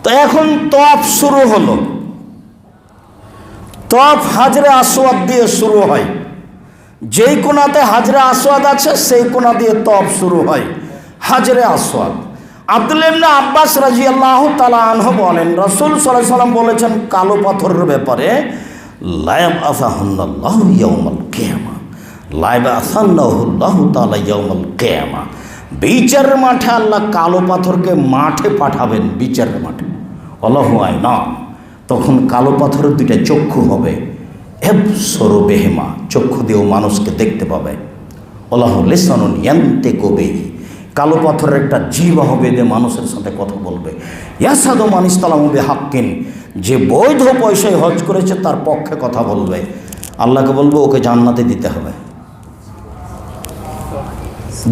তো এখন তওয়াফ শুরু হলো। তওয়াফ হাজরে আসওয়াদ দিয়ে শুরু হয়। যেই কোণাতে হাজরে আসওয়াদ আছে সেই কোণা দিয়ে তওয়াফ শুরু হয়, হাজরে আসওয়াদ। আব্দুল্লাহ ইবনে আব্বাস রাদিয়াল্লাহু তাআলা আনহু বলেন, রাসূল সাল্লাল্লাহু আলাইহি ওয়াসাল্লাম বলেছেন কালো পাথরের ব্যাপারে, লা ইয়াবআসাহুল্লাহু ইয়াউমাল কিয়ামা, লা ইয়াবআসাহুল্লাহু তাআলা ইয়াউমাল কিয়ামা। বিচারের মাঠে আল্লাহ কালো পাথরকে মাঠে পাঠাবেন, বিচারের মাঠে। আল্লাহু আয়না, তখন কালো পাথরের দুইটা চক্ষু হবে, এবসরু বিহিমা, চক্ষু দিয়েও মানুষকে দেখতে পাবে। আল্লাহু লিসানুন ইয়ানতিকু বিহি, কালো পাথরের একটা জিহ্বা হবে, যে মানুষের সাথে কথা বলবে। ইয়াসাদু মান ইসতালামু বিহাক্কিন, যে বৈধ পয়সায় হজ করেছে তার পক্ষে কথা বলবে। আল্লাহকে বলবে ওকে জান্নাতে দিতে হবে।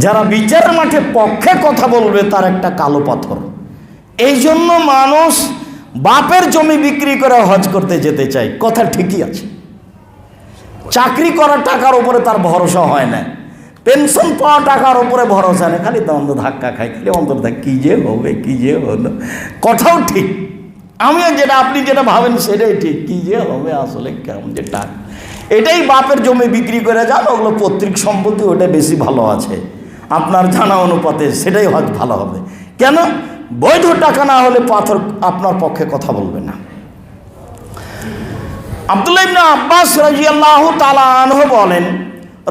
যারা বিচারের মাঠে পক্ষে কথা বলবে তার একটা কালো পাথর। এই জন্য মানুষ বাপের জমি বিক্রি করে হজ করতে যেতে চায়, কথা ঠিকই আছে। চাকরি করা টাকার উপরে তার ভরসা হয় না, পেনশন পাওয়া টাকার উপরে ভরসা নেই, খালি দ্বন্দ্ব ধাক্কা খায়, খালি অন্তর থাকে কী যে হবে, কী যে হলো। কথাও ঠিক, আমিও যেটা আপনি যেটা ভাবেন সেটাই ঠিক, কী যে হবে আসলে কেমন যে টাকা। এটাই বাপের জমি বিক্রি করে যান, ওগুলো পৈতৃক সম্পত্তি, ওটা বেশি ভালো আছে আপনার জানা অনুপাতে, সেটাই হয়তো ভালো হবে। কেন? বৈধ টাকা না হলে পাথর আপনার পক্ষে কথা বলবে না। আব্দুল্লাহ ইবনে আব্বাস রাদিয়াল্লাহু তাআলা আনহু বলেন,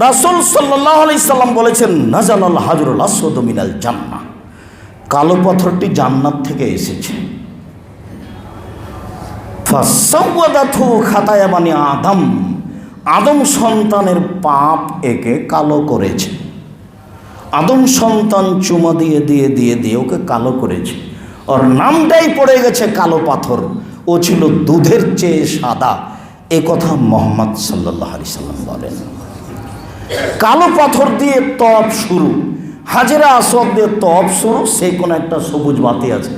রাসূল সাল্লাল্লাহু আলাইহি সাল্লাম বলেছেন, নাজালাল হাজরুল আসওয়াদু মিনাল জান্নাহ, কালো পাথরটি জান্নাত থেকে এসেছে। ফাসাওয়াদাতহু খাতায়া বানি আদম, আদম সন্তানের পাপ একে কালো করেছে। আদম সন্তান চুমা দিয়ে দিয়ে দিয়ে দিয়ে ওকে কালো করেছে, ওর নামটাই পড়ে গেছে কালো পাথর। ও ছিল দুধের চেয়ে সাদা, এ কথা মুহাম্মদ সাল্লাল্লাহু আলাইহি সাল্লাম বলেন। কালো পাথর দিয়ে তওয়াফ শুরু, হাজরে আসওয়াদ দিয়ে তওয়াফ শুরু। সেই কোনো একটা সবুজ বাতি আছে,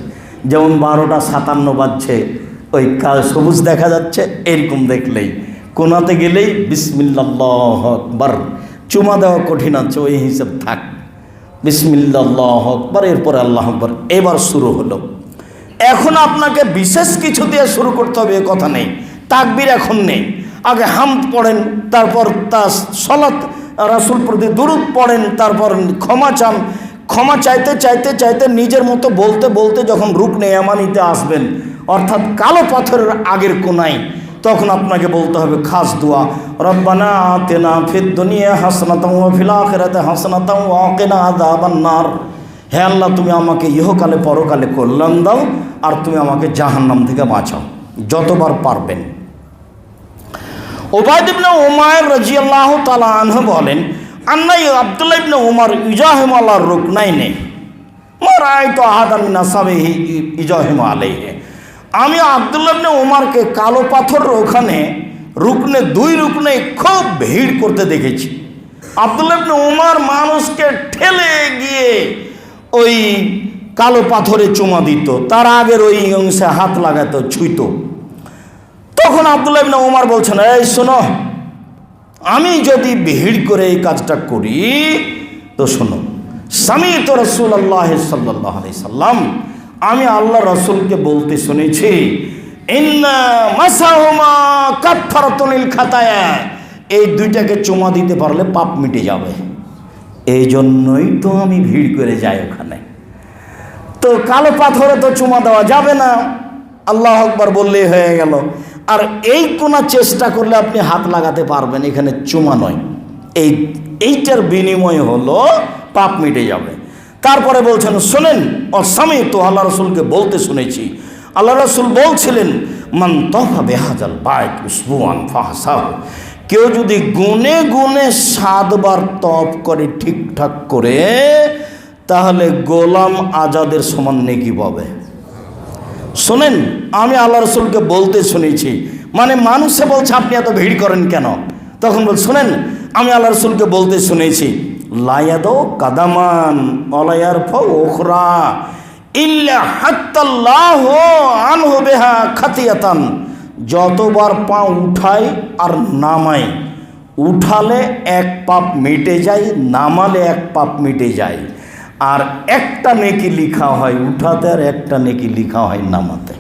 যেমন 12টা 57 বাজছে, ওই সবুজ দেখা যাচ্ছে, এরকম দেখলেই কোনাতে গেলেই বিসমিল্লাহ আল্লাহু আকবার, চুমা দেওয়া কঠিন আছে, ওই হিসাব থাক, বিসমিল্লাহ আল্লাহু আকবার, এরপরে আল্লাহু আকবার, এবার শুরু হলো। এখন আপনাকে বিশেষ কিছু দিয়ে শুরু করতে হবে এ কথা নেই, তাকবীর এখন নেই। আগে হামদ পড়েন, তারপর তার সালাত রাসূল প্রতি দুরূদ পড়েন, তারপর ক্ষমা চান। ক্ষমা চাইতে চাইতে চাইতে নিজের মতো বলতে বলতে যখন রুকনে ইয়ামানিতে আসবেন, অর্থাৎ কালো পাথরের আগের কোনায়, তখন আপনাকে বলতে হবে খাস দোয়া, রব্বানা আতিনা ফিদ দুনিয়া হাসানাতাও ওয়া ফিল আখিরাতি হাসানাতাও ওয়া কিনা আযাবান নার। হে আল্লাহ, তুমি আমাকে ইহকালে পরকালে কল্যাণ দাও, আর তুমি আমাকে জাহান্নাম থেকে বাঁচাও, যতবার পারবেন। উবাইদ ইবনে উমাইর রাদিয়াল্লাহু তাআলা আনহু বলেন, আন্না আব্দুল্লাহ ইবনে উমর ইজাহিমু আলা রুকনাইনি মা রাআইতু আহাদান মিন আসহাবিহি ইজাহিমু আলাইহি। আমি আব্দুল্লাহ ইবনে উমরকে কালো পাথরের ওখানে রুকনে, 2 রুকনে খুব ভিড় করতে দেখেছি। আব্দুল্লাহ ইবনে উমর মানুষকে ঠেলে গিয়ে ওই কালো পাথরে চুমা দিত, তার আগের ওই অংশে হাত লাগাতো, ছুঁইত। তখন আব্দুল্লাহ ইবনে উমর বলছেন, এই শোনো, আমি যদি ভিড় করে এই কাজটা করি তো শোনো, সামি'তু রাসূলুল্লাহ সাল্লাল্লাহু আলাইহি সাল্লাম, আমি আল্লাহ রাসূলকে বলতে শুনেছি, ইন্না মাসাহুমা কাফফারাতুন লিল খাতায়া, এই দুইটাকে চুমা দিতে পারলে পাপ মিটে যাবে। এই জন্যই তো আমি ভিড় করে যাই ওখানে। তো কালো পাথরে তো চুমা দেওয়া যাবে না, আল্লাহু আকবার বললেই হয়ে গেল। আর এই কোনা চেষ্টা করলে আপনি হাত লাগাতে পারবেন, এখানে চুমা নয়, এইটার বিনিময় হলো পাপ মিটে যাবে। তারপরে বলছেন, শোনেন, অসামি তো আল্লাহ রসুলকে বলতে শুনেছি, আল্লাহ রসুল বলছিলেন, মান তফা বেহাজাল বাইত উসবুআন ফাহসাহু, কেউ যদি গুনে গুনে 7 বার তপ করে ঠিকঠাক করে, তাহলে গোলাম আজাদের সমান নেকি পাবে। শোনেন, আমি আল্লাহ রসুলকে বলতে শুনেছি, মানে মানুষে বলছে আপনি এত ভিড় করেন কেন? তখন বল, শোনেন, আমি আল্লাহ রসুলকে বলতে শুনেছি, লায়াদো কাদামান অলায়ার ফখরা ইল্লা হাত্তাল্লাহু আনহু বিহা খাতিয়াতান, যতবার পা উঠায় আর নামায়, উঠালে 1 পাপ মিটে যায়, নামালে 1 পাপ মিটে যায়। আর একটা নেকি লিখা হয় উঠাতে, আর একটা নেকি লিখা হয় নামাতে।